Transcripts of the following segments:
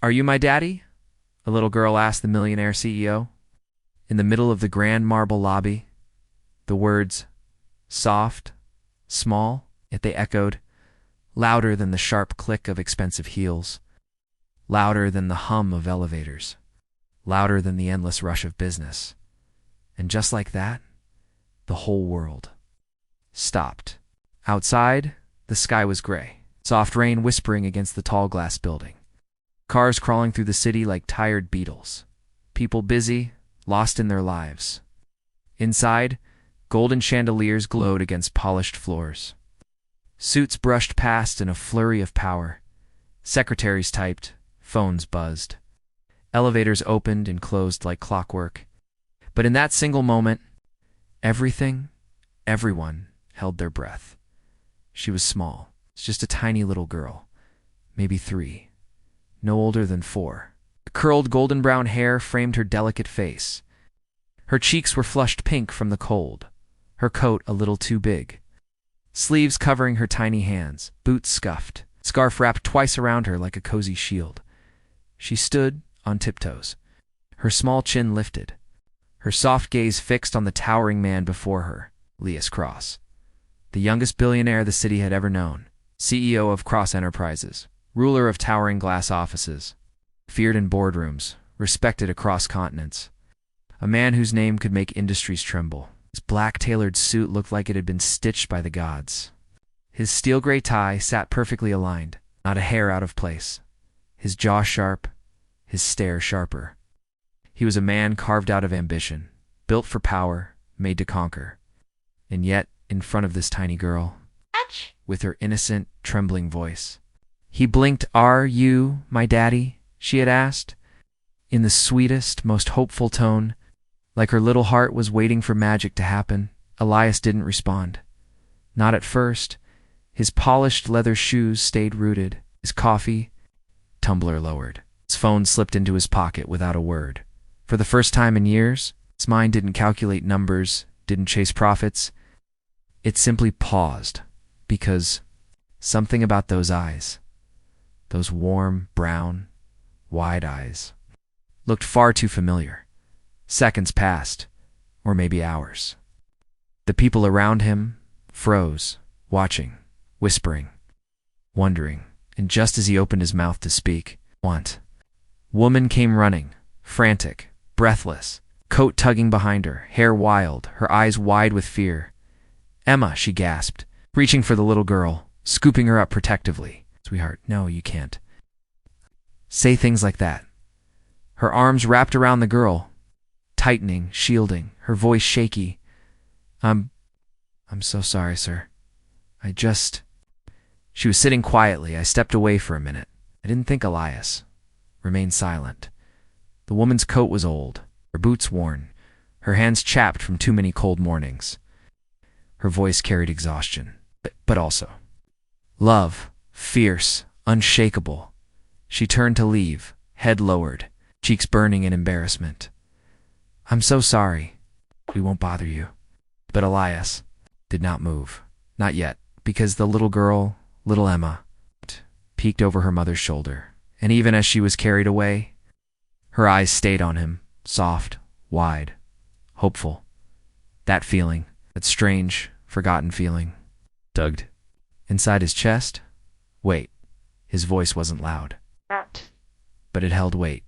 Are you my daddy? A little girl asked the millionaire CEO. In the middle of the grand marble lobby, the words, soft, small, yet they echoed, louder than the sharp click of expensive heels, louder than the hum of elevators, louder than the endless rush of business. And just like that, the whole world stopped. Outside, the sky was gray, soft rain whispering against the tall glass building. Cars crawling through the city like tired beetles. People busy, lost in their lives. Inside, golden chandeliers glowed against polished floors. Suits brushed past in a flurry of power. Secretaries typed, phones buzzed. Elevators opened and closed like clockwork. But in that single moment, everything, everyone held their breath. She was small, just a tiny little girl, maybe 3, no older than 4. The curled golden brown hair framed her delicate face. Her cheeks were flushed pink from the cold, her coat a little too big. Sleeves covering her tiny hands, boots scuffed, scarf wrapped twice around her like a cozy shield. She stood on tiptoes, her small chin lifted, her soft gaze fixed on the towering man before her, Leas Cross, the youngest billionaire the city had ever known, CEO of Cross Enterprises, ruler of towering glass offices, feared in boardrooms, respected across continents. A man whose name could make industries tremble. His black-tailored suit looked like it had been stitched by the gods. His steel-gray tie sat perfectly aligned, not a hair out of place. His jaw sharp, his stare sharper. He was a man carved out of ambition, built for power, made to conquer. And yet, in front of this tiny girl, with her innocent, trembling voice, he blinked. "Are you my daddy?" she had asked, in the sweetest, most hopeful tone, like her little heart was waiting for magic to happen. Elias didn't respond. Not at first. His polished leather shoes stayed rooted, his coffee tumbler lowered. His phone slipped into his pocket without a word. For the first time in years, his mind didn't calculate numbers, didn't chase profits. It simply paused, because something about those eyes, those warm, brown, wide eyes, looked far too familiar. Seconds passed, or maybe hours. The people around him froze, watching, whispering, wondering, and just as he opened his mouth to speak, woman came running, frantic, breathless, coat tugging behind her, hair wild, her eyes wide with fear. "Emma," she gasped, reaching for the little girl, scooping her up protectively. "Sweetheart, no, you can't say things like that." Her arms wrapped around the girl, tightening, shielding, her voice shaky. I'm so sorry, sir. She was sitting quietly. I stepped away for a minute. I didn't think Elias. Remained silent. The woman's coat was old, her boots worn, her hands chapped from too many cold mornings. Her voice carried exhaustion, but also love, fierce, unshakable. She turned to leave, head lowered, cheeks burning in embarrassment. "I'm so sorry. We won't bother you." But Elias did not move. Not yet, because the little girl, little Emma, peeked over her mother's shoulder. And even as she was carried away, her eyes stayed on him, soft, wide, hopeful. That feeling, that strange, forgotten feeling, tugged inside his chest. Wait. His voice wasn't loud, but it held weight,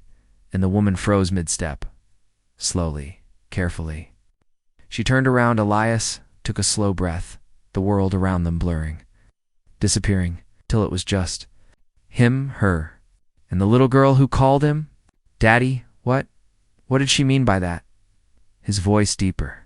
and the woman froze mid-step. Slowly, carefully. She turned around. Elias took a slow breath, the world around them blurring, disappearing, till it was just him, her, and the little girl who called him Daddy. What did she mean by that? His voice deeper.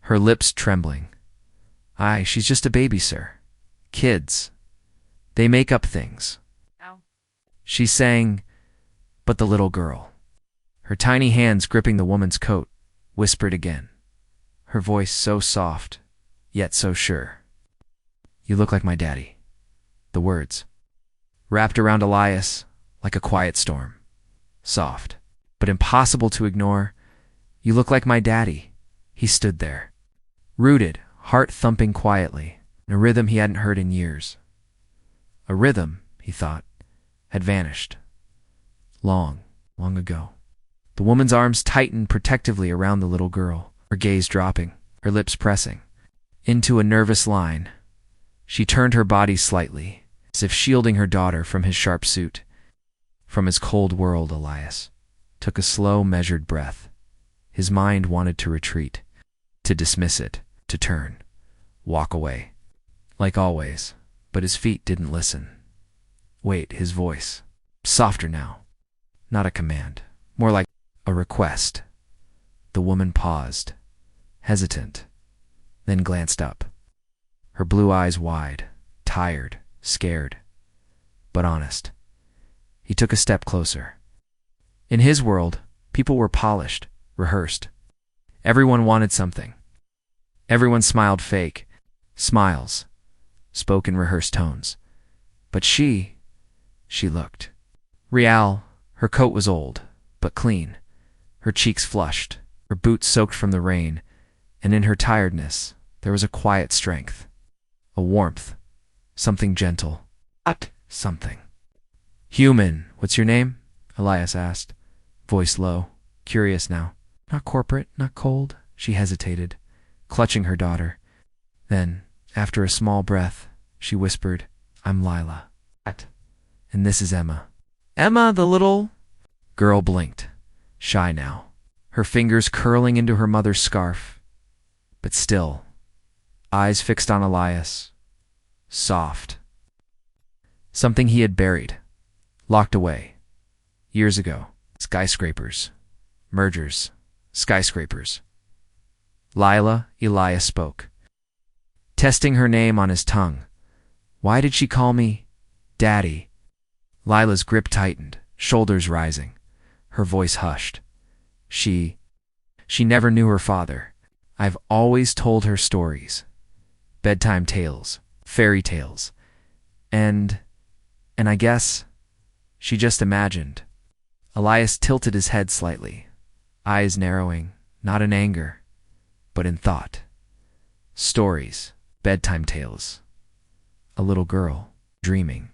her lips trembling. Aye, she's just a baby, sir. Kids. They make up things. Ow. She sang, but the little girl, her tiny hands gripping the woman's coat, whispered again, her voice so soft, yet so sure. You look like my daddy. The words, wrapped around Elias like a quiet storm. Soft, but impossible to ignore. You look like my daddy. He stood there, rooted, heart thumping quietly, in a rhythm he hadn't heard in years. A rhythm, he thought, had vanished. Long, long ago. The woman's arms tightened protectively around the little girl, her gaze dropping, her lips pressing. Into a nervous line, she turned her body slightly, as if shielding her daughter from his sharp suit. From his cold world, Elias took a slow, measured breath. His mind wanted to retreat, to dismiss it, to turn, walk away, like always, but his feet didn't listen. Wait, his voice, softer now, not a command, more like a request. The woman paused, hesitant, then glanced up, her blue eyes wide, tired, scared, but honest. He took a step closer. In his world, people were polished, rehearsed. Everyone wanted something. Everyone smiled fake smiles, spoke in rehearsed tones. But she looked real. Her coat was old, but clean. Her cheeks flushed, her boots soaked from the rain, and in her tiredness there was a quiet strength, a warmth, something gentle. Something. Human, what's your name? Elias asked, voice low, curious now. Not corporate, not cold, she hesitated, clutching her daughter. Then, after a small breath, she whispered, I'm Lila. And this is Emma. Emma, the little... Girl blinked, shy now, her fingers curling into her mother's scarf. But still, eyes fixed on Elias, soft. Something he had buried, locked away, years ago. Skyscrapers, mergers, skyscrapers. Lila, Elias spoke, testing her name on his tongue. Why did she call me Daddy? Lila's grip tightened, shoulders rising, her voice hushed. She never knew her father. I've always told her stories. Bedtime tales, fairy tales. And I guess she just imagined. Elias tilted his head slightly, eyes narrowing, not in anger, but in thought. Stories, bedtime tales. A little girl, dreaming,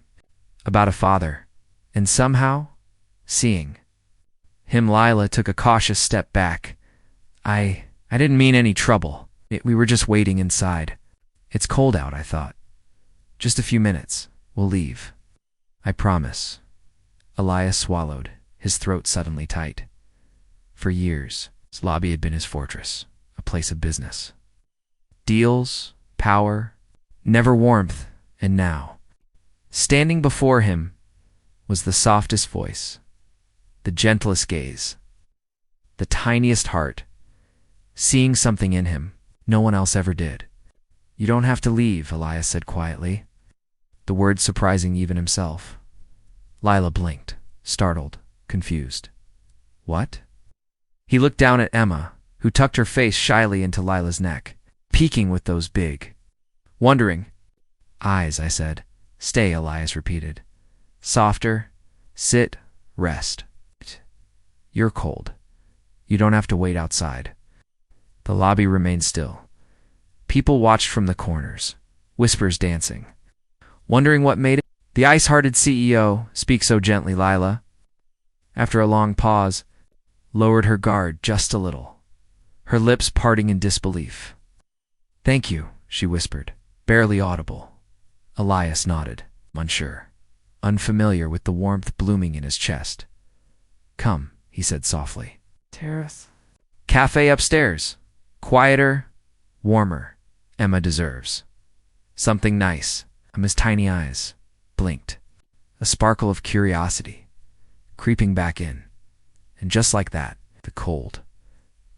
about a father, and somehow, seeing. Him. Lila took a cautious step back. I didn't mean any trouble. We were just waiting inside. It's cold out, I thought. Just a few minutes. We'll leave. I promise. Elias swallowed, his throat suddenly tight. For years, his lobby had been his fortress, a place of business. Deals, power, never warmth, and now, standing before him, was the softest voice, the gentlest gaze, the tiniest heart, seeing something in him no one else ever did. You don't have to leave, Elias said quietly, the words surprising even himself. Lila blinked, startled, confused. What? He looked down at Emma, who tucked her face shyly into Lila's neck, peeking with those big, wondering eyes. I said. Stay, Elias repeated. Softer. Sit. Rest. You're cold. You don't have to wait outside. The lobby remained still. People watched from the corners, whispers dancing, wondering what made it. The ice-hearted CEO speak so gently. Lila, after a long pause, lowered her guard just a little, her lips parting in disbelief. Thank you, she whispered, barely audible. Elias nodded, unsure, unfamiliar with the warmth blooming in his chest. Come, he said softly. Terrace. Cafe upstairs. Quieter, warmer. Emma deserves. Something nice. Emma's tiny eyes blinked, a sparkle of curiosity, creeping back in. And just like that, the cold,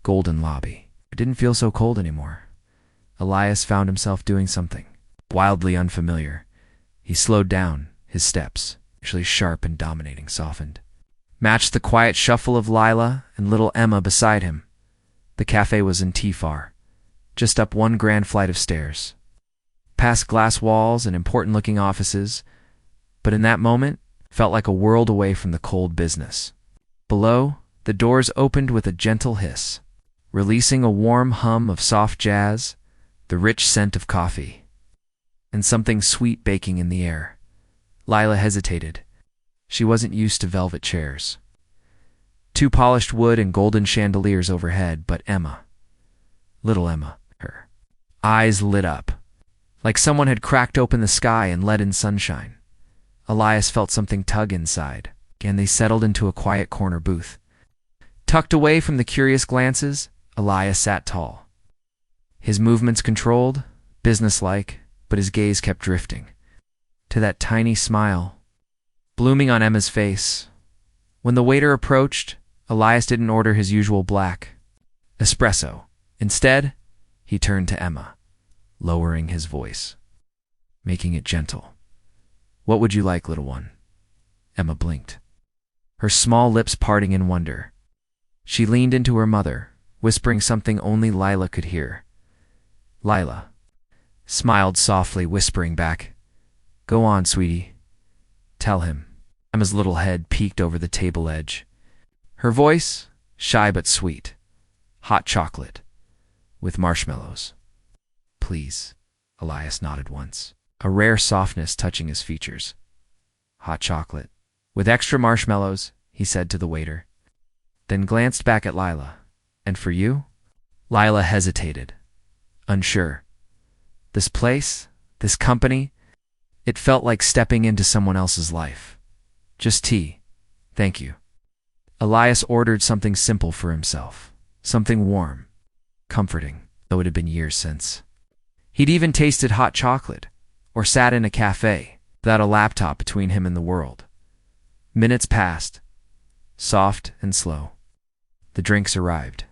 golden lobby It didn't feel so cold anymore. Elias found himself doing something wildly unfamiliar. He slowed down, his steps, usually sharp and dominating, softened. Matched the quiet shuffle of Lila and little Emma beside him. The cafe was in Tifar, just up one grand flight of stairs. Past glass walls and important-looking offices, but in that moment, felt like a world away from the cold business. Below, the doors opened with a gentle hiss, releasing a warm hum of soft jazz, the rich scent of coffee, and something sweet baking in the air. Lila hesitated. She wasn't used to velvet chairs. Two polished wood and golden chandeliers overhead, but Emma, little Emma, her eyes lit up, like someone had cracked open the sky and let in sunshine. Elias felt something tug inside, and they settled into a quiet corner booth. Tucked away from the curious glances, Elias sat tall. His movements controlled, businesslike, but his gaze kept drifting to that tiny smile blooming on Emma's face. When the waiter approached, Elias didn't order his usual black espresso. Instead, he turned to Emma, lowering his voice, making it gentle. "What would you like, little one?" Emma blinked, her small lips parting in wonder. She leaned into her mother, whispering something only Lila could hear. Lila smiled softly, whispering back, "Go on, sweetie. Tell him." Emma's little head peeked over the table edge. Her voice, shy but sweet. "Hot chocolate, with marshmallows." "Please." Elias nodded once, a rare softness touching his features. "Hot chocolate, with extra marshmallows," he said to the waiter, then glanced back at Lila. "And for you?" Lila hesitated, unsure. This place, this company, it felt like stepping into someone else's life. "Just tea, thank you." Elias ordered something simple for himself, something warm, comforting, though it had been years since. He'd even tasted hot chocolate, or sat in a cafe, without a laptop between him and the world. Minutes passed, soft and slow. The drinks arrived,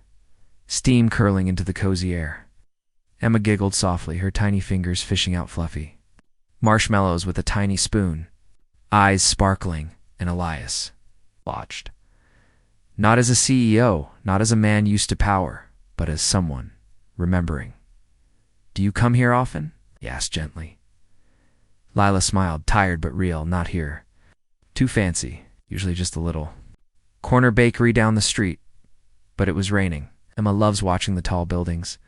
steam curling into the cozy air. Emma giggled softly, her tiny fingers fishing out fluffy marshmallows with a tiny spoon, eyes sparkling, and Elias watched. Not as a CEO, not as a man used to power, but as someone remembering. "Do you come here often?" he asked gently. Lila smiled, tired but real. "Not here. Too fancy, usually just a little. Corner bakery down the street." But it was raining. Emma loves watching the tall buildings.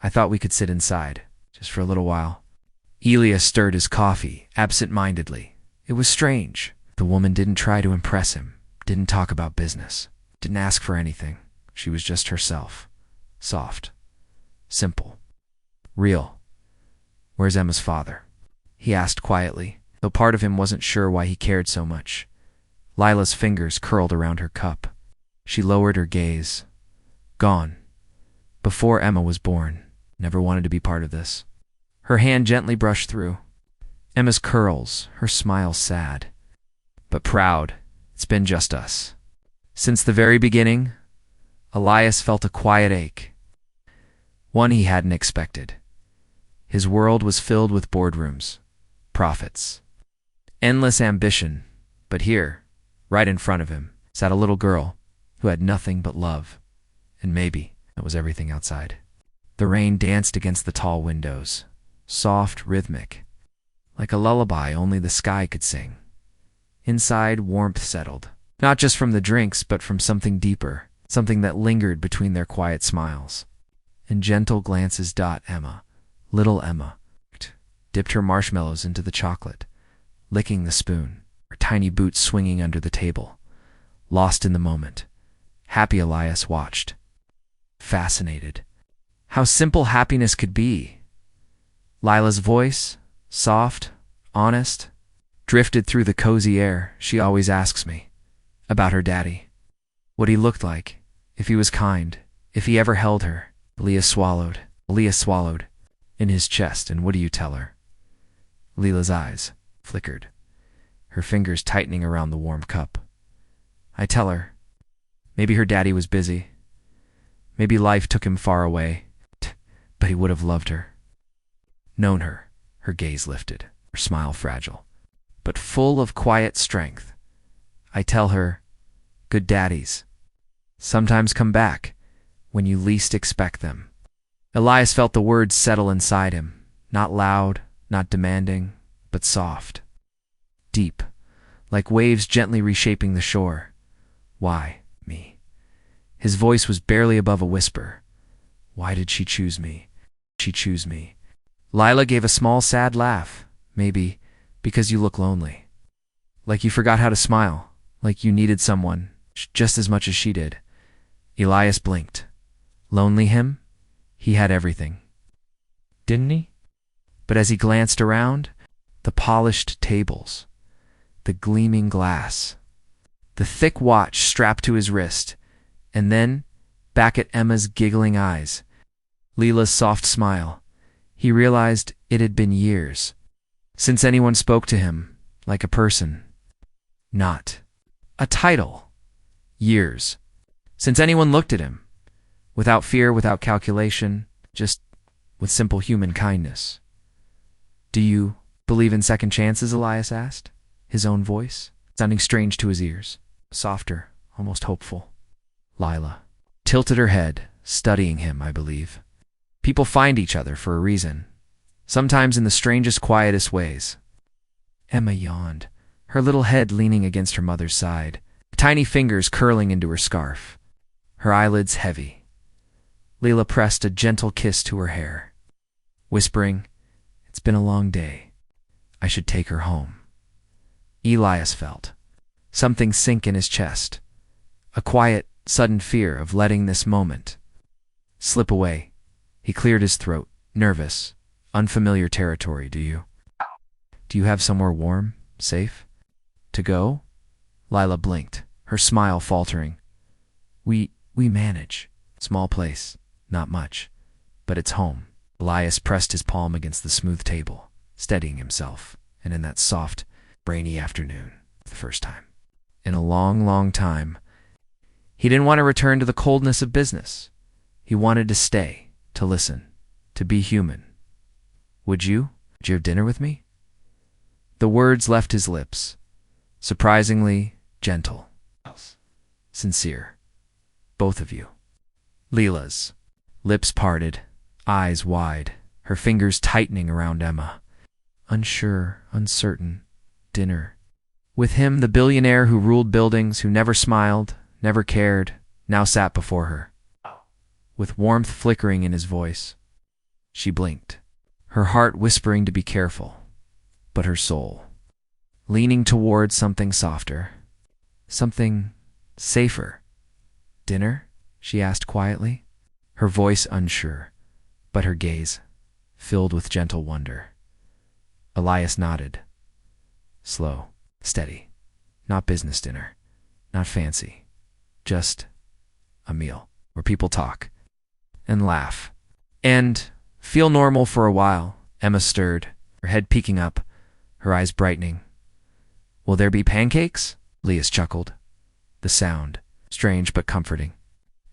"I thought we could sit inside, just for a little while." Elias stirred his coffee, absent-mindedly. It was strange. The woman didn't try to impress him, didn't talk about business, didn't ask for anything. She was just herself. Soft. Simple. Real. "Where's Emma's father?" he asked quietly, though part of him wasn't sure why he cared so much. Lila's fingers curled around her cup. She lowered her gaze. "Gone. Before Emma was born. Never wanted to be part of this." Her hand gently brushed through Emma's curls, her smile sad, but proud. "It's been just us." Since the very beginning, Elias felt a quiet ache, one he hadn't expected. His world was filled with boardrooms, profits, endless ambition, but here, right in front of him, sat a little girl who had nothing but love, and maybe that was everything outside. The rain danced against the tall windows, soft, rhythmic, like a lullaby only the sky could sing. Inside, warmth settled, not just from the drinks, but from something deeper, something that lingered between their quiet smiles. And gentle glances. Emma, little Emma, dipped her marshmallows into the chocolate, licking the spoon, her tiny boots swinging under the table. Lost in the moment, happy Elias watched, fascinated. How simple happiness could be. Lila's voice, soft, honest, drifted through the cozy air. "She always asks me about her daddy, what he looked like, if he was kind, if he ever held her." Elias swallowed in his chest. "And what do you tell her?" Lila's eyes flickered, her fingers tightening around the warm cup. "I tell her, maybe her daddy was busy. Maybe life took him far away, but he would have loved her. Known her. Her gaze lifted, her smile fragile, but full of quiet strength. I tell her, good daddies sometimes come back when you least expect them. Elias felt the words settle inside him, not loud, not demanding, but soft, deep, like waves gently reshaping the shore. Why me? His voice was barely above a whisper. Why did she choose me? She choose me. Lila gave a small sad laugh. Maybe because you look lonely. Like you forgot how to smile. Like you needed someone just as much as she did. Elias blinked. Lonely him? He had everything. Didn't he? But as he glanced around, the polished tables, the gleaming glass, the thick watch strapped to his wrist, and then back at Emma's giggling eyes, Leela's soft smile, he realized it had been years since anyone spoke to him like a person, not a title. Years since anyone looked at him, without fear, without calculation, just with simple human kindness. Do you believe in second chances? Elias asked, his own voice sounding strange to his ears, softer, almost hopeful. Lila tilted her head, studying him, I believe. People find each other for a reason, sometimes in the strangest, quietest ways. Emma yawned, her little head leaning against her mother's side, tiny fingers curling into her scarf, her eyelids heavy. Leela pressed a gentle kiss to her hair, whispering, "It's been a long day. I should take her home." Elias felt something sink in his chest, a quiet, sudden fear of letting this moment slip away. He cleared his throat, nervous, unfamiliar territory. Do you have somewhere warm, safe to go? Lila blinked, her smile faltering. We manage. Small place, not much, but it's home. Elias pressed his palm against the smooth table, steadying himself, and in that soft, rainy afternoon, the first time in a long, long time, he didn't want to return to the coldness of business. He wanted to stay, to listen, to be human. Would you have dinner with me? The words left his lips, surprisingly gentle, sincere. Both of you. Leela's lips parted, eyes wide, her fingers tightening around Emma. Unsure, uncertain. Dinner. With him, the billionaire who ruled buildings, who never smiled, never cared, now sat before her, with warmth flickering in his voice. She blinked, her heart whispering to be careful, but her soul leaning toward something softer, something safer. Dinner? She asked quietly, her voice unsure, but her gaze filled with gentle wonder. Elias nodded. Slow, steady. Not business dinner, not fancy. Just a meal where people talk and laugh and feel normal for a while. Emma stirred, her head peeking up, her eyes brightening. Will there be pancakes? Elias chuckled, the sound, strange but comforting,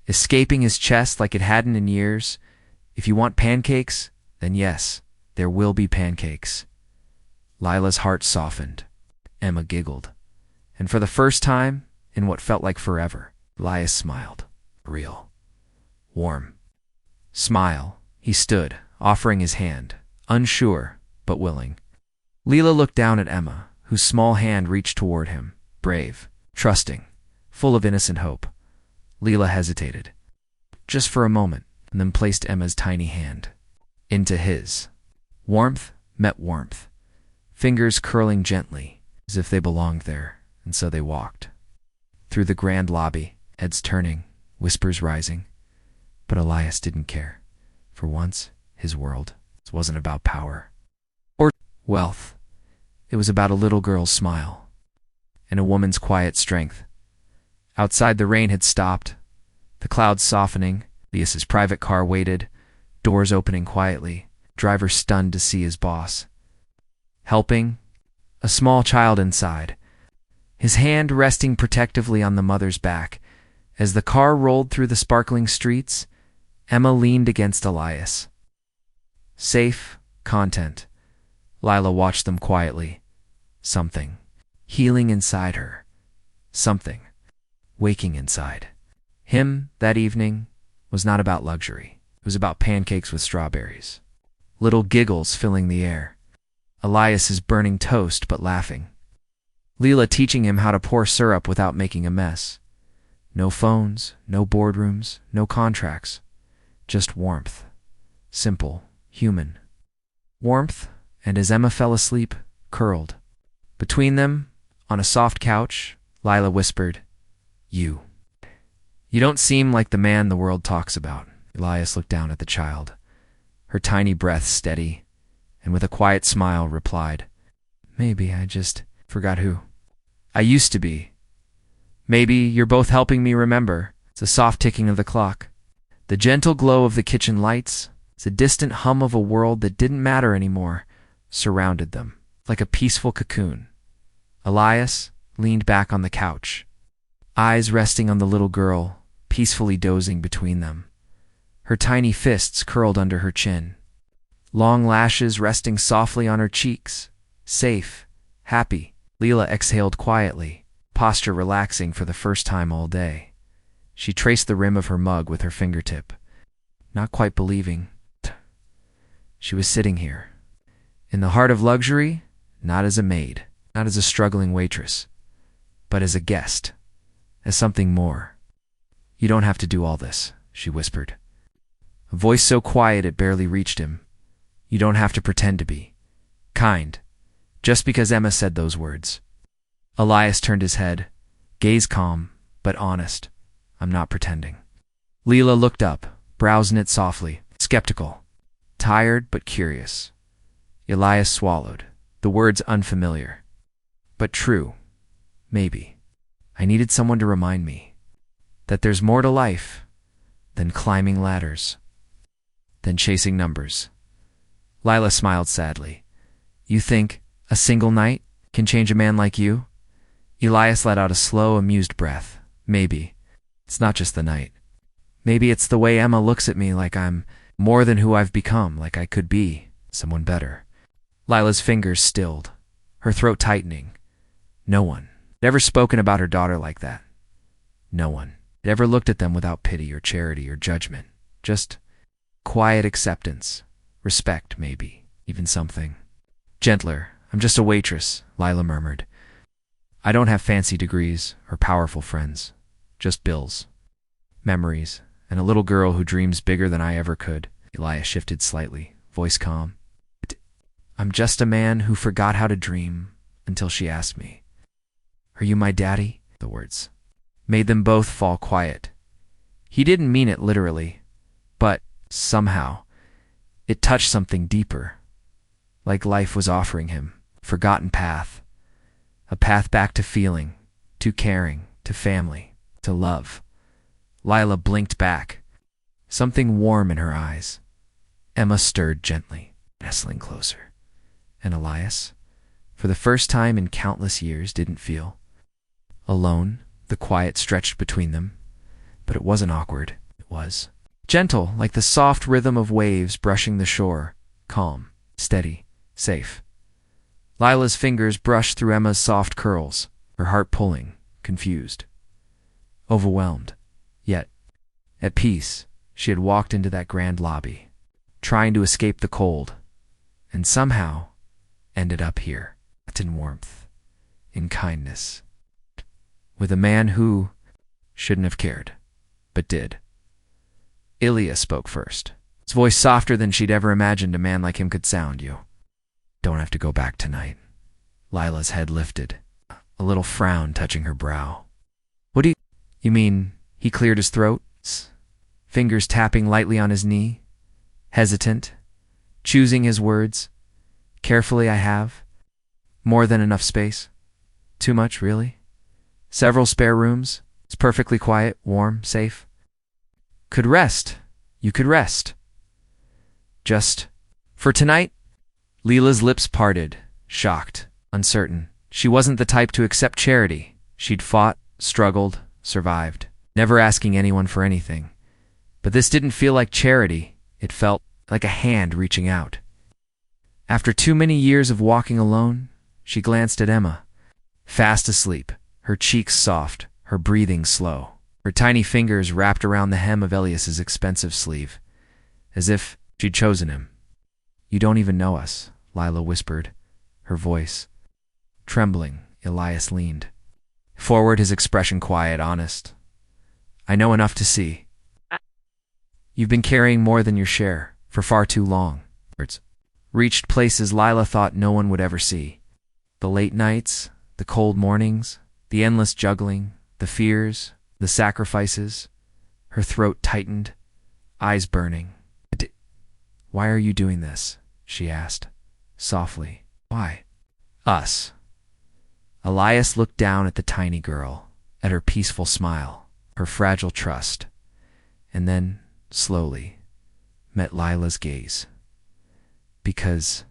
escaping his chest like it hadn't in years. If you want pancakes, then yes, there will be pancakes. Lila's heart softened. Emma giggled. And for the first time, in what felt like forever, Elias smiled. Real. Warm. Smile. He stood, offering his hand, unsure, but willing. Leela looked down at Emma, whose small hand reached toward him, brave, trusting, full of innocent hope. Leela hesitated, just for a moment, and then placed Emma's tiny hand into his. Warmth met warmth, fingers curling gently, as if they belonged there, and so they walked. Through the grand lobby, heads turning, whispers rising. But Elias didn't care. For once, his world wasn't about power or wealth. It was about a little girl's smile and a woman's quiet strength. Outside, the rain had stopped, the clouds softening. Elias's private car waited, doors opening quietly, driver stunned to see his boss helping a small child inside, his hand resting protectively on the mother's back. As the car rolled through the sparkling streets, Emma leaned against Elias. Safe, content. Lila watched them quietly. Something healing inside her. Something waking inside. Him, that evening, was not about luxury. It was about pancakes with strawberries. Little giggles filling the air. Elias is burning toast but laughing. Lila teaching him how to pour syrup without making a mess. No phones, no boardrooms, no contracts. Just warmth. Simple, human. Warmth, and as Emma fell asleep, curled. Between them, on a soft couch, Lila whispered, "You. You don't seem like the man the world talks about." Elias looked down at the child, her tiny breath steady, and with a quiet smile replied, "Maybe I just forgot who I used to be. Maybe you're both helping me remember." It's the soft ticking of the clock, the gentle glow of the kitchen lights, the distant hum of a world that didn't matter anymore, surrounded them, like a peaceful cocoon. Elias leaned back on the couch, eyes resting on the little girl, peacefully dozing between them. Her tiny fists curled under her chin, long lashes resting softly on her cheeks. Safe, happy. Lila exhaled quietly, posture relaxing for the first time all day. She traced the rim of her mug with her fingertip, not quite believing. She was sitting here, in the heart of luxury, not as a maid, not as a struggling waitress, but as a guest, as something more. "You don't have to do all this," she whispered, a voice so quiet it barely reached him. "You don't have to pretend to be kind, just because Emma said those words." Elias turned his head, gaze calm, but honest. "I'm not pretending." Lila looked up, brows knit softly, skeptical, tired but curious. Elias swallowed, the words unfamiliar, but true. Maybe. I needed someone to remind me that there's more to life than climbing ladders, than chasing numbers. Lila smiled sadly. "You think a single night can change a man like you?" Elias let out a slow, amused breath. "Maybe. It's not just the night. Maybe it's the way Emma looks at me, like I'm more than who I've become, like I could be someone better." Lila's fingers stilled, her throat tightening. No one had ever spoken about her daughter like that. No one had ever looked at them without pity or charity or judgment. Just quiet acceptance, respect maybe, even something. "Gentler. I'm just a waitress," Lila murmured. "I don't have fancy degrees or powerful friends. Just bills, memories, and a little girl who dreams bigger than I ever could." Elias shifted slightly, voice calm. "I'm just a man who forgot how to dream until she asked me. Are you my daddy?" The words made them both fall quiet. He didn't mean it literally, but somehow it touched something deeper, like life was offering him a forgotten path, a path back to feeling, to caring, to family, to love. Lila blinked back, something warm in her eyes. Emma stirred gently, nestling closer. And Elias, for the first time in countless years, didn't feel alone. The quiet stretched between them, but it wasn't awkward. It was gentle, like the soft rhythm of waves brushing the shore, calm, steady, safe. Lila's fingers brushed through Emma's soft curls, her heart pulling, confused, overwhelmed. Yet, at peace, she had walked into that grand lobby, trying to escape the cold, and somehow ended up here, in warmth, in kindness, with a man who shouldn't have cared, but did. Ilya spoke first, his voice softer than she'd ever imagined a man like him could sound. "You don't have to go back tonight." Lila's head lifted, a little frown touching her brow. "What do you mean?" He cleared his throat, fingers tapping lightly on his knee, hesitant, choosing his words. "Carefully, I have more than enough space. Too much, really. Several spare rooms. It's perfectly quiet, warm, safe. Could rest. You could rest. Just for tonight." Lila's lips parted, shocked, uncertain. She wasn't the type to accept charity. She'd fought, struggled, survived, never asking anyone for anything. But this didn't feel like charity. It felt like a hand reaching out. After too many years of walking alone, she glanced at Emma, fast asleep, her cheeks soft, her breathing slow. Her tiny fingers wrapped around the hem of Elias's expensive sleeve, as if she'd chosen him. "You don't even know us," Lila whispered, her voice trembling. Elias leaned forward, his expression quiet, honest. "I know enough to see. You've been carrying more than your share for far too long." Words reached places Lila thought no one would ever see. The late nights, the cold mornings, the endless juggling, the fears, the sacrifices. Her throat tightened, eyes burning. "Why are you doing this?" she asked, softly. "Why?" "Us." Elias looked down at the tiny girl, at her peaceful smile, her fragile trust, and then, slowly, met Lila's gaze. "Because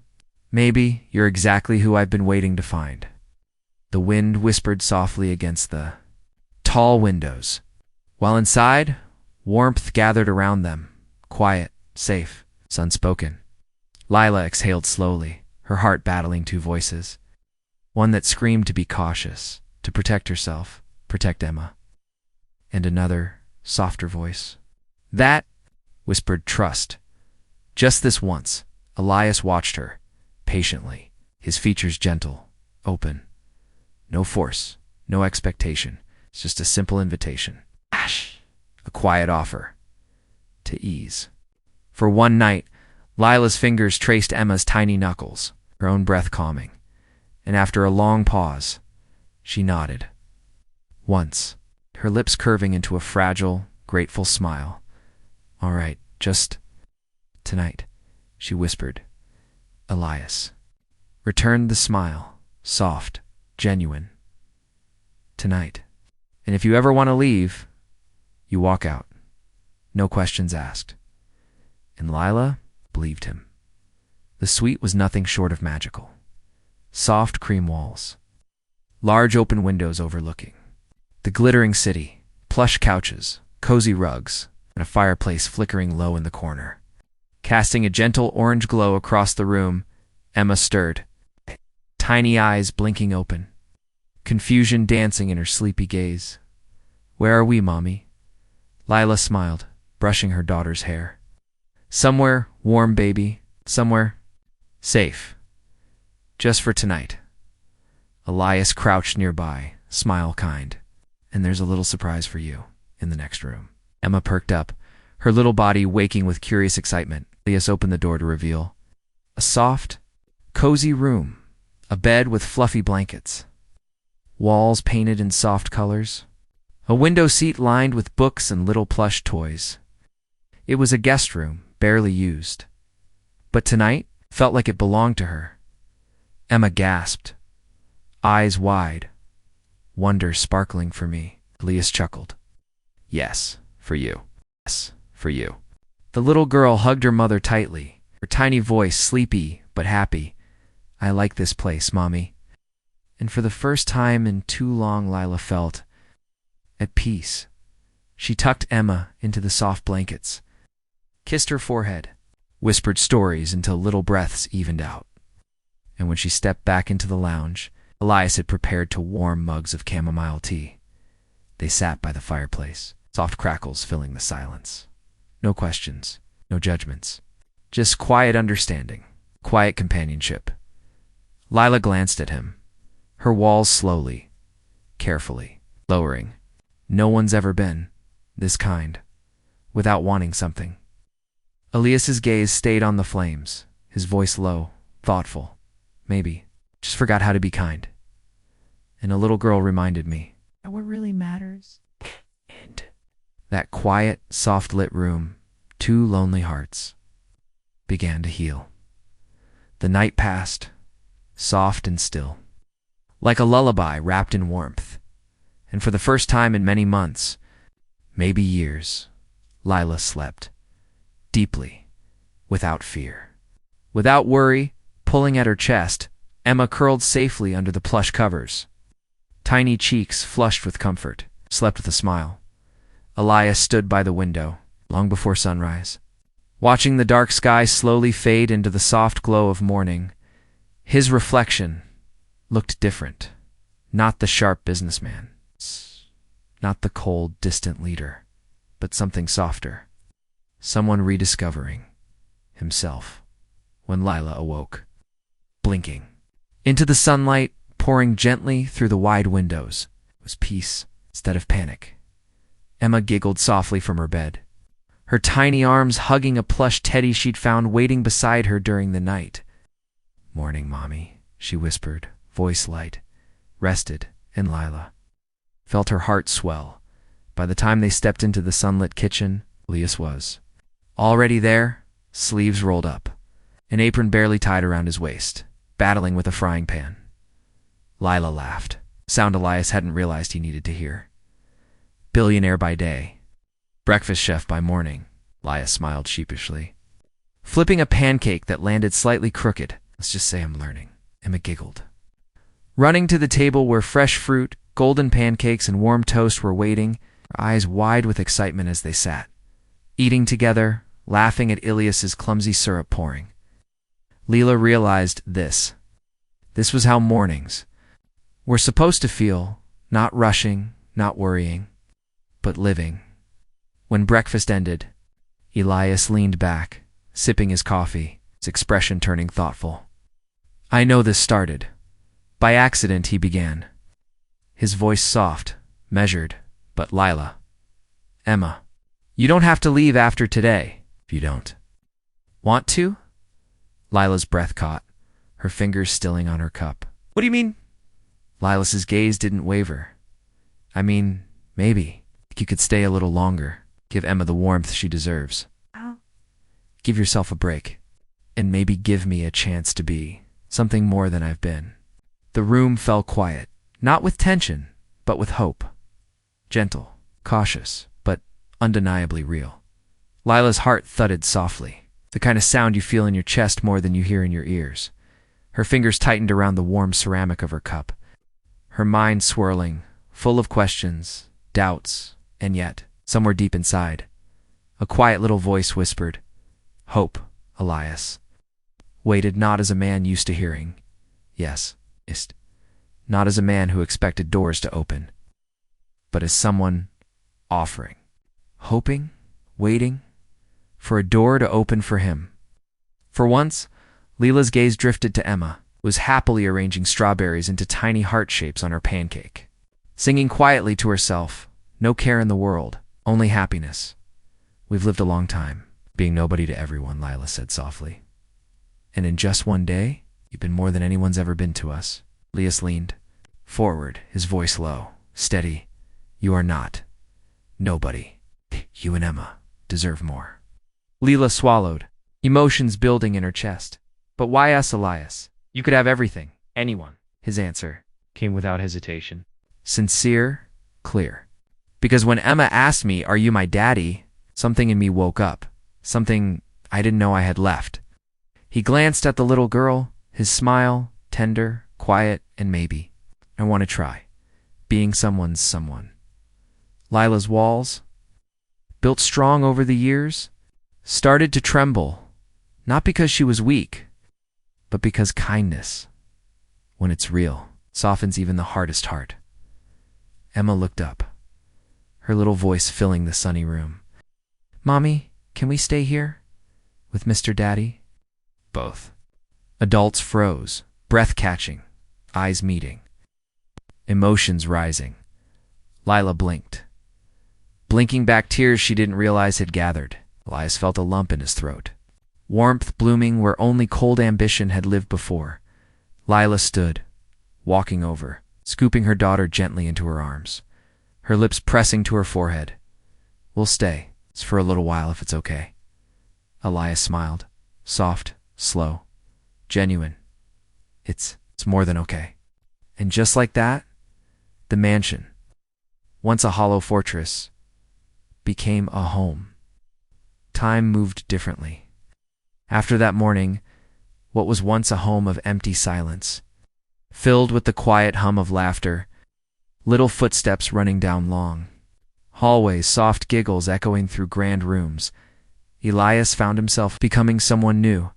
maybe you're exactly who I've been waiting to find." The wind whispered softly against the tall windows, while inside, warmth gathered around them, quiet, safe, unspoken. Lila exhaled slowly, her heart battling two voices. One that screamed to be cautious, to protect herself, protect Emma. And another, softer voice that whispered trust. Just this once, Elias watched her, patiently, his features gentle, open. No force, no expectation, it's just a simple invitation. A quiet offer. To ease. For one night, Lila's fingers traced Emma's tiny knuckles, her own breath calming. And after a long pause, she nodded. Once, her lips curving into a fragile, grateful smile. "All right, just tonight," she whispered. Elias returned the smile, soft, genuine. "Tonight. And if you ever want to leave, you walk out. No questions asked." And Lila believed him. The suite was nothing short of magical. Soft cream walls, large open windows overlooking the glittering city, plush couches, cozy rugs, and a fireplace flickering low in the corner. Casting a gentle orange glow across the room, Emma stirred, tiny eyes blinking open, confusion dancing in her sleepy gaze. "Where are we, Mommy?" Lila smiled, brushing her daughter's hair. "Somewhere warm, baby. Somewhere safe. Just for tonight." Elias crouched nearby, smile kind. "And there's a little surprise for you in the next room." Emma perked up, her little body waking with curious excitement. Elias opened the door to reveal a soft, cozy room, a bed with fluffy blankets, walls painted in soft colors, a window seat lined with books and little plush toys. It was a guest room, barely used, but tonight felt like it belonged to her. Emma gasped, eyes wide, wonder sparkling. "For me?" Elias chuckled. "Yes, for you. Yes, for you." The little girl hugged her mother tightly, her tiny voice sleepy but happy. "I like this place, Mommy." And for the first time in too long, Lila felt at peace. She tucked Emma into the soft blankets, kissed her forehead, whispered stories until little breaths evened out. And when she stepped back into the lounge, Elias had prepared 2 warm mugs of chamomile tea. They sat by the fireplace, soft crackles filling the silence. No questions, no judgments, just quiet understanding, quiet companionship. Lila glanced at him, her walls slowly, carefully, lowering. No one's ever been this kind, without wanting something. Elias's gaze stayed on the flames, his voice low, thoughtful. "Maybe. Just forgot how to be kind." And a little girl reminded me that what really matters. And that quiet, soft-lit room, 2 lonely hearts, began to heal. The night passed, soft and still, like a lullaby wrapped in warmth. And for the first time in many months, maybe years, Lila slept, deeply, without fear. Without worry, pulling at her chest, Emma curled safely under the plush covers. Tiny cheeks flushed with comfort, slept with a smile. Elias stood by the window, long before sunrise. Watching the dark sky slowly fade into the soft glow of morning, his reflection looked different. Not the sharp businessman, not the cold, distant leader, but something softer. Someone rediscovering himself. When Lila awoke, blinking into the sunlight pouring gently through the wide windows, was peace instead of panic. Emma giggled softly from her bed, her tiny arms hugging a plush teddy she'd found waiting beside her during the night. "Morning, Mommy," she whispered, voice light, rested, and Lila felt her heart swell. By the time they stepped into the sunlit kitchen, Elias was already there, sleeves rolled up, an apron barely tied around his waist, battling with a frying pan. Lila laughed, sound Elias hadn't realized he needed to hear. Billionaire by day, breakfast chef by morning, Elias smiled sheepishly. Flipping a pancake that landed slightly crooked. "Let's just say I'm learning," Emma giggled. Running to the table where fresh fruit, golden pancakes, and warm toast were waiting, her eyes wide with excitement as they sat, eating together, laughing at Ilias's clumsy syrup pouring. Lila realized this. This was how mornings were supposed to feel, not rushing, not worrying, but living. When breakfast ended, Elias leaned back, sipping his coffee, his expression turning thoughtful. "I know this started. By accident," he began, his voice soft, measured, but Lila, "Emma, you don't have to leave after today if you don't want to." Lila's breath caught, her fingers stilling on her cup. "What do you mean?" Lilas's gaze didn't waver. "I mean, maybe you could stay a little longer, give Emma the warmth she deserves. Give yourself a break, and maybe give me a chance to be something more than I've been." The room fell quiet, not with tension, but with hope. Gentle, cautious, but undeniably real. Lila's heart thudded softly, the kind of sound you feel in your chest more than you hear in your ears. Her fingers tightened around the warm ceramic of her cup, her mind swirling, full of questions, doubts, and yet, somewhere deep inside, a quiet little voice whispered, "Hope, Elias." Waited not as a man used to hearing, yes, not as a man who expected doors to open, but as someone offering, hoping, waiting, for a door to open for him. For once, Lila's gaze drifted to Emma, who was happily arranging strawberries into tiny heart shapes on her pancake. Singing quietly to herself, no care in the world, only happiness. "We've lived a long time, being nobody to everyone," Lila said softly. "And in just one day, you've been more than anyone's ever been to us." Elias leaned forward, his voice low, steady. "You are not nobody. You and Emma deserve more." Lila swallowed, emotions building in her chest. "But why us, Elias? You could have everything, anyone." His answer came without hesitation. Sincere, clear. "Because when Emma asked me, 'Are you my daddy?' something in me woke up, something I didn't know I had left." He glanced at the little girl, his smile, tender, quiet, and maybe. "I want to try, being someone's someone." Lila's walls, built strong over the years, started to tremble, not because she was weak, but because kindness, when it's real, softens even the hardest heart. Emma looked up, her little voice filling the sunny room. "Mommy, can we stay here? With Mr. Daddy?" Both adults froze, breath catching, eyes meeting, emotions rising. Lila blinked, blinking back tears she didn't realize had gathered. Elias felt a lump in his throat, warmth blooming where only cold ambition had lived before. Lila stood, walking over, scooping her daughter gently into her arms, her lips pressing to her forehead. "We'll stay. It's for a little while if it's okay." Elias smiled, soft, slow, genuine. It's more than okay." And just like that, the mansion, once a hollow fortress, became a home. Time moved differently. After that morning, what was once a home of empty silence, filled with the quiet hum of laughter, little footsteps running down long, Hallways, soft giggles echoing through grand rooms. Elias found himself becoming someone new.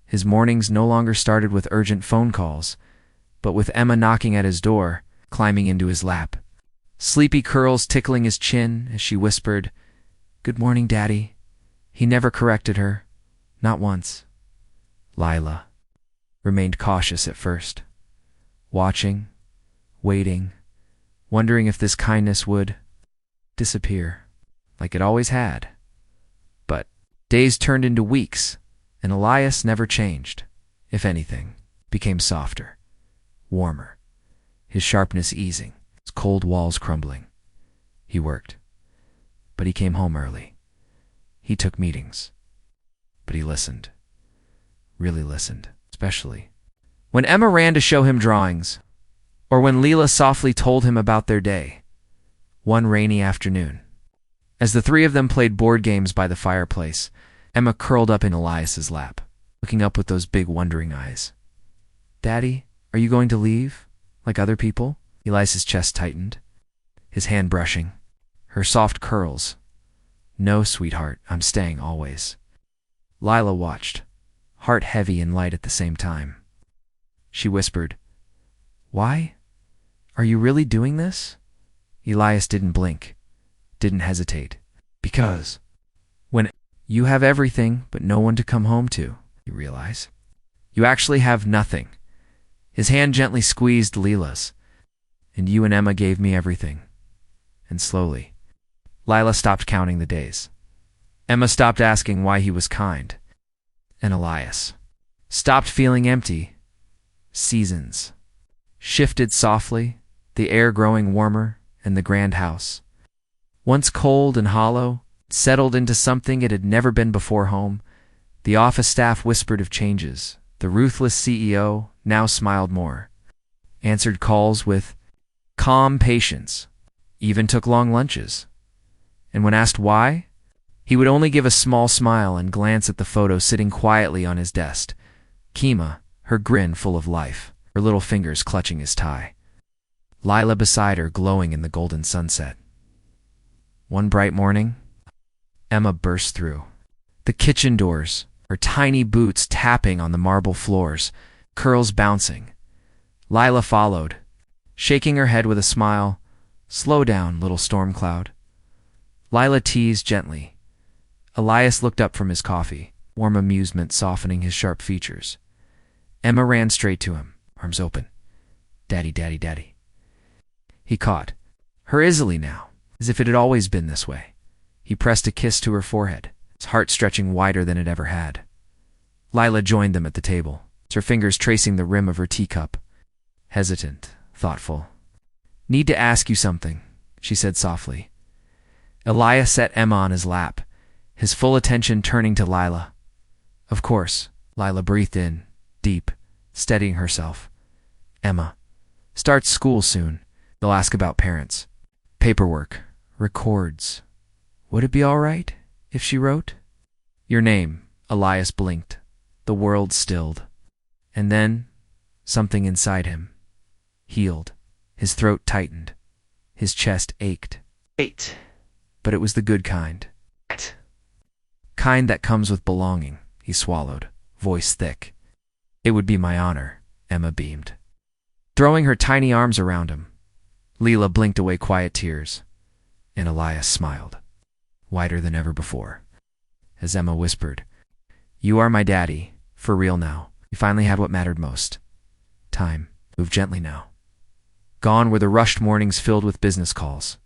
His mornings no longer started with urgent phone calls, but with Emma knocking at his door, climbing into his lap. Sleepy curls tickling his chin as she whispered, "Good morning, Daddy." He never corrected her, not once. Lila remained cautious at first, watching, waiting, wondering if this kindness would disappear, like it always had. But days turned into weeks, and Elias never changed. If anything, became softer, warmer, his sharpness easing, his cold walls crumbling. He worked, but he came home early. He took meetings, but he listened, really listened, especially when Emma ran to show him drawings, or when Leela softly told him about their day. One rainy afternoon, as the three of them played board games by the fireplace, Emma curled up in Elias's lap, looking up with those big wondering eyes. "Daddy, are you going to leave, like other people?" Elias's chest tightened, his hand brushing her soft curls. "No, sweetheart, I'm staying always." Lila watched, heart heavy and light at the same time. She whispered, "Why? Are you really doing this?" Elias didn't blink, didn't hesitate. "Because when you have everything but no one to come home to, you realize you actually have nothing." His hand gently squeezed Lila's. "And you and Emma gave me everything." And slowly, Lila stopped counting the days. Emma stopped asking why he was kind. And Elias stopped feeling empty. Seasons shifted softly, the air growing warmer, and the grand house, once cold and hollow, settled into something it had never been before home. The office staff whispered of changes. The ruthless CEO now smiled more, answered calls with calm patience, even took long lunches. And when asked why, he would only give a small smile and glance at the photo sitting quietly on his desk. Kima, her grin full of life, her little fingers clutching his tie. Lila beside her glowing in the golden sunset. One bright morning, Emma burst through the kitchen doors, her tiny boots tapping on the marble floors, curls bouncing. Lila followed, shaking her head with a smile. "Slow down, little storm cloud." Lila teased gently. Elias looked up from his coffee, warm amusement softening his sharp features. Emma ran straight to him, arms open. "Daddy, daddy, daddy." He caught her easily now, as if it had always been this way. He pressed a kiss to her forehead, his heart stretching wider than it ever had. Lila joined them at the table, her fingers tracing the rim of her teacup. Hesitant, thoughtful. "Need to ask you something," she said softly. Elias set Emma on his lap, his full attention turning to Lila. "Of course," Lila breathed in, deep, steadying herself. "Emma starts school soon. They'll ask about parents, paperwork, records. Would it be all right if she wrote your name?" Elias blinked. The world stilled. And then something inside him healed. His throat tightened. His chest ached. Wait. But it was the good kind. Kind that comes with belonging, he swallowed, voice thick. "It would be my honor," Emma beamed, throwing her tiny arms around him. Leela blinked away quiet tears, and Elias smiled, wider than ever before, as Emma whispered, "You are my daddy, for real now. You finally had what mattered most. Time. Move gently now." Gone were the rushed mornings filled with business calls.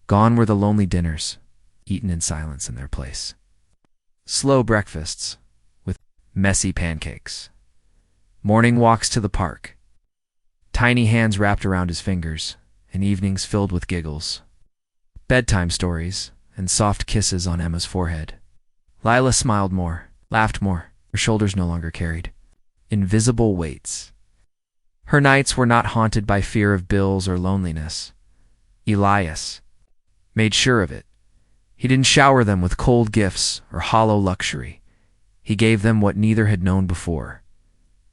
Gone were the lonely dinners, eaten in silence in their place. Slow breakfasts, with messy pancakes. Morning walks to the park. Tiny hands wrapped around his fingers, and evenings filled with giggles. Bedtime stories, and soft kisses on Emma's forehead. Lila smiled more, laughed more, her shoulders no longer carried invisible weights. Her nights were not haunted by fear of bills or loneliness. Elias made sure of it. He didn't shower them with cold gifts or hollow luxury. He gave them what neither had known before: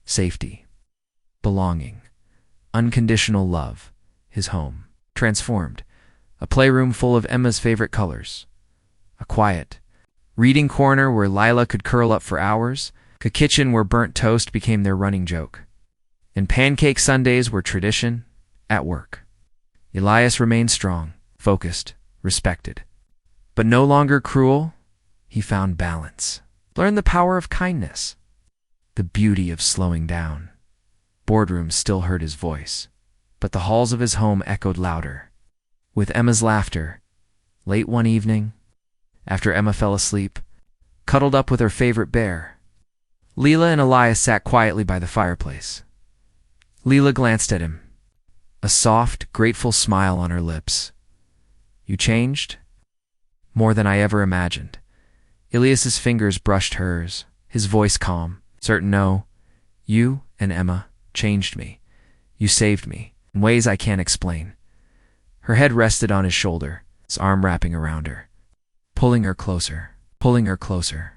safety, belonging, unconditional love. His home, transformed, A playroom full of Emma's favorite colors. A quiet reading corner where Lila could curl up for hours. A kitchen where burnt toast became their running joke. And pancake Sundays were tradition at work. Elias remained strong, focused, respected. But no longer cruel, he found balance. Learned the power of kindness, the beauty of slowing down. Boardrooms still heard his voice, but the halls of his home echoed louder, with Emma's laughter. Late one evening, after Emma fell asleep, cuddled up with her favorite bear, Leela and Elias sat quietly by the fireplace. Leela glanced at him, a soft, grateful smile on her lips. "You changed? More than I ever imagined." Elias's fingers brushed hers, his voice calm, certain. "No, you and Emma changed me. You saved me in ways I can't explain." Her head rested on his shoulder, his arm wrapping around her, pulling her closer, pulling her closer.